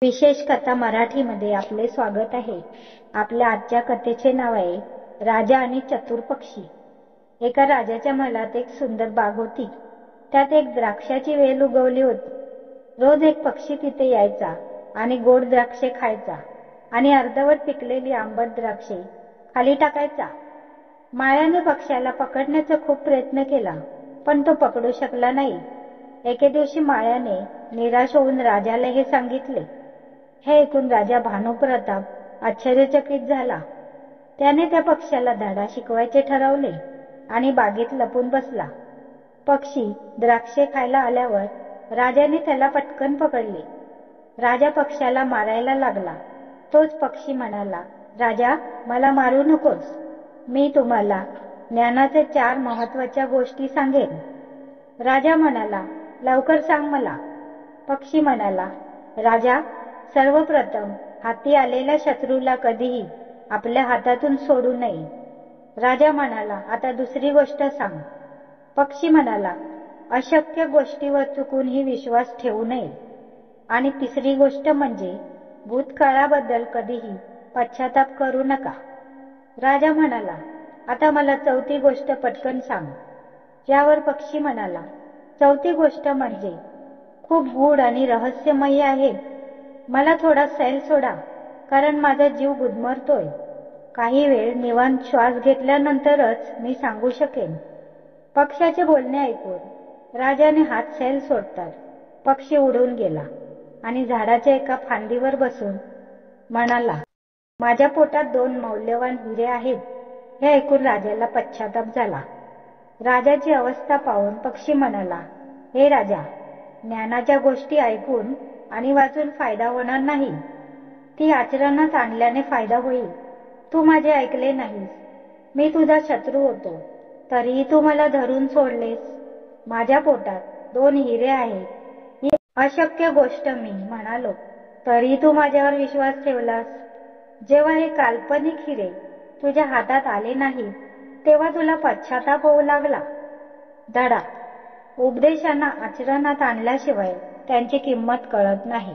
विशेष कथा मराठीमध्ये आपले स्वागत आहे। आपल्या आजच्या कथेचे नाव आहे राजा आणि चतुर पक्षी। एका राजाच्या महलात एक सुंदर बाग होती। त्यात एक द्राक्षाची वेल उगवली होती। रोज एक पक्षी तिथे यायचा आणि गोड द्राक्षे खायचा आणि अर्धवट पिकलेली आंबट द्राक्षे खाली टाकायचा। माळ्याने पक्ष्याला पकडण्याचा खूप प्रयत्न केला, पण तो पकडू शकला नाही। एके दिवशी माळ्याने निराश होऊन राजाला हे सांगितले। हे ऐकून राजा भानुप्रताप आश्चर्यचकित झाला। त्याने त्या पक्ष्याला धडा शिकवायचे ठरवले आणि बागेत लपून बसला। पक्षी द्राक्षे खायला आल्यावर राजाने त्याला पटकन पकडले। राजा पक्ष्याला मारायला लागला। तोच पक्षी म्हणाला, राजा, मला मारू नकोस, मी तुम्हाला ज्ञानाच्या 4 महत्त्वाच्या गोष्टी सांगेन। राजा म्हणाला, लवकर सांग मला। पक्षी म्हणाला, राजा, सर्वप्रथम हाती आलेल्या शत्रूला कधीही आपल्या हातातून सोडू नये। राजा म्हणाला, आता दुसरी गोष्ट सांग। पक्षी म्हणाला, अशक्य गोष्टीवर चुकूनही विश्वास ठेवू नये। आणि तिसरी गोष्ट म्हणजे भूतकाळाबद्दल कधीही पश्चाताप करू नका। राजा म्हणाला, आता मला चौथी गोष्ट पटकन सांग। यावर पक्षी म्हणाला, चौथी गोष्ट म्हणजे खूप गूढ आणि रहस्यमयी आहे। मला थोडा सैल सोडा, कारण माझा जीव गुदमरतोय। काही वेळ निवांत श्वास घेतल्यानंतरच मी सांगू शकेन। पक्ष्याचे बोलणे ऐकून राजाने हात सैल सोडताच पक्षी उडून गेला आणि झाडाच्या एका फांदीवर बसून म्हणाला, माझ्या पोटात 2 मौल्यवान हिरे आहेत। हे ऐकून राजाला पश्चाताप झाला। राजाची अवस्था पाहून पक्षी म्हणाला, हे राजा, ज्ञानाच्या गोष्टी ऐकून आणि वाचून फायदा होणार नाही, ती आचरणात आणल्याने फायदा होईल। तू माझे ऐकले नाहीस। मी तुझा शत्रू होतो, तरीही तू मला धरून सोडलेस। माझ्या पोटात 2 हिरे आहेत, ही अशक्य गोष्ट मी म्हणालो, तरीही तू माझ्यावर विश्वास ठेवलास। जेव्हा हे काल्पनिक हिरे तुझ्या हातात आले नाहीत, तेव्हा तुला पश्चाताप होऊ लागला। धडा: उपदेशांना आचरणात आणल्याशिवाय त्यांची किंमत कळत नाही।